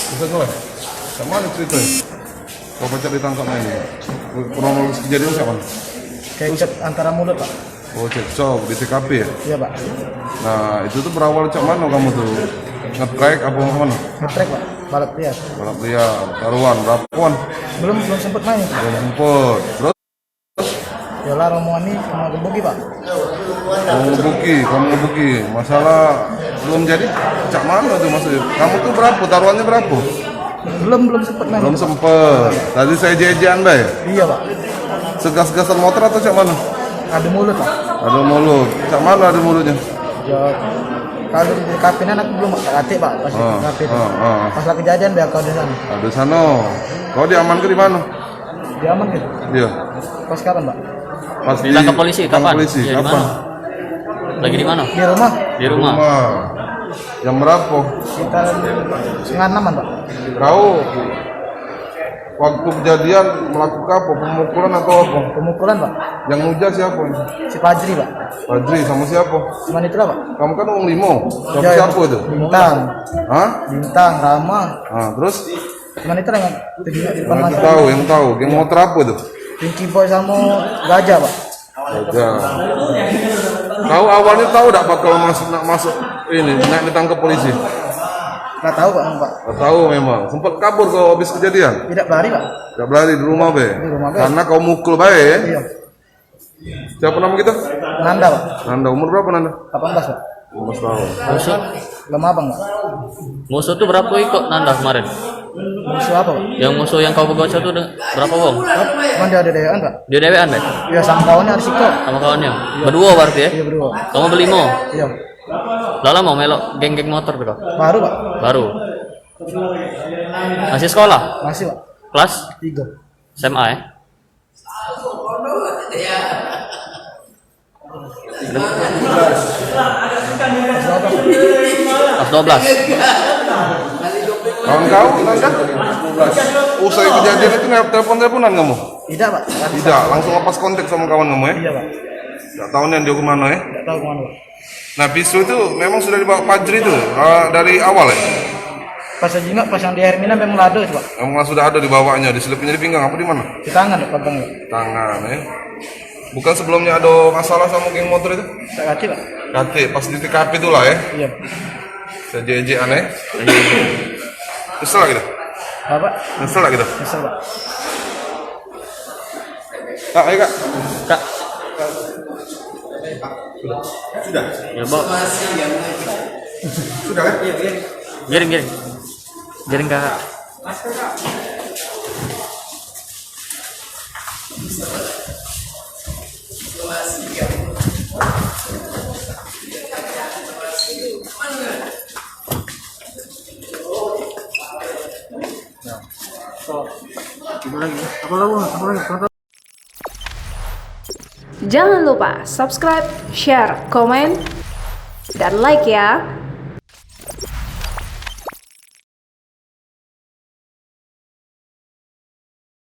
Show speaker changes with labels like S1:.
S1: Bisa kau? Sama ada cerita. Kau pacar ditangkap ini. Kronologis kejadian siapa?
S2: Kecap antara mulut, Pak.
S1: Oh, cekcok di TKP ya?
S2: Iya, Pak.
S1: Nah, itu tuh berawal cak mana kamu tuh? Nge-track apa mana?
S2: Nge-track, Pak. Balap liar.
S1: Balap liar, taruhan, berapaan?
S2: Belum sempet main.
S1: Belum sempet. Terus?
S2: Yalah rombongan ini mau gebuki, Pak.
S1: Kamu ngebuki. Masalah belum jadi? Cak mana tuh maksudnya? Kamu tuh berapa? Taruhannya berapa?
S2: Belum sempet main.
S1: Belum sempet. Tadi saya jajan, Bay.
S2: Iya, Pak.
S1: Segas-gasan motor atau cak mana?
S2: Ada mulut, Pak.
S1: Ada mulut. Cak mana ada mulutnya?
S2: Ya, kalau di TKP ini aku belum hati, Pak. Pas di TKP itu. Pas lagi kejadian biar kau di sana.
S1: Ada sana. Kau diamankan di mana?
S2: Diaman gitu.
S1: Iya.
S2: Pas kapan, Pak?
S1: Pas
S3: Ditangkap polisi, kapan?
S1: Polisi,
S3: Ya,
S1: kapan?
S3: Lagi di mana?
S2: Di rumah.
S3: Di rumah.
S1: Jam berapa?
S2: Sekitar 5:30-an, Pak.
S1: Kau waktu kejadian melakukan apa? Pemukulan atau apa?
S2: Pemukulan, Pak.
S1: Yang muja siapa?
S2: Si Fajri, Pak.
S1: Fajri sama siapa?
S2: Cuman itu lah, Pak.
S1: Kamu kan Wong Limo. Siapa
S2: Ya,
S1: siapa itu?
S2: Bintang.
S1: Hah?
S2: Bintang, Rama.
S1: Nah, terus?
S2: Cuman itu lah yang di depan
S1: Yang
S2: mata.
S1: tahu, yang tahu. Geng motor apa itu?
S2: Pinky Boy sama Gajah, Pak.
S1: Aja. Kau awalnya tahu tak bakal masuk ini, nak ditangkap polisi?
S2: Nggak tahu, Pak.
S1: Gak tahu memang. Sempat kabur kau habis kejadian?
S2: Tidak berani, Pak.
S1: Gak berani di rumah be.
S2: Di rumah, Be.
S1: Karena kau mukul bae ya.
S2: Iya.
S1: Siapa nama kita?
S2: Nanda, Pak.
S1: Nanda, umur berapa Nanda?
S2: 18, Pak.
S1: 15 tahun.
S3: Musuh,
S2: Lemah, Bang, Pak.
S3: musuh tuh berapa ikut Nanda kemarin?
S2: Musuh apa, Pak?
S3: Yang musuh yang kau begocok tuh berapa wong?
S2: Cuman dia ada dewan, Pak.
S3: Dia dewean deh,
S2: Iya, sama kawannya harus ikut.
S3: sama kawannya. Berdua berarti ya?
S2: Iya, berdua.
S3: Kamu beli mo?
S2: Iya.
S3: Lala mau melok geng-geng motor tuh kau?
S2: Baru, Pak.
S3: Baru. Masih sekolah?
S2: Masih, Pak.
S3: Kelas
S2: 3.
S3: SMA ya? Kelas 12.
S1: Kawan kau Nanda? Usai kejadian itu telepon-teleponan kamu?
S2: Tidak, Pak.
S1: Tidak, langsung lepas kontak sama kawan kamu ya?
S2: Iya, Pak.
S1: Gak tahu nih dia kemana ya?
S2: Tidak tahu kemana, Pak.
S1: Nah pisau itu memang sudah dibawa Fajri itu dari awal ya?
S2: Pas juga pas yang di Hermina memang ada itu, Pak.
S1: Memang sudah ada di bawahnya, diselipinnya di pinggang apa di mana?
S2: Di tangan, Pak. Bang.
S1: Tangan ya. Bukan sebelumnya ada masalah sama geng motor itu?
S2: Tak kaki, Pak.
S1: Kati, pas di TKP itulah ya.
S2: Iya.
S1: Sejeje aneh. Kesel gitu.
S2: Bapak,
S1: Kesel gitu.
S2: nyesel, Pak.
S1: Kak, ayo kak.
S3: Kak.
S1: Sudah.
S3: Ya, bawa.
S1: Sudah kan?
S3: Giring. Giring kakak.
S4: Jangan lupa subscribe, share, komen, dan like ya.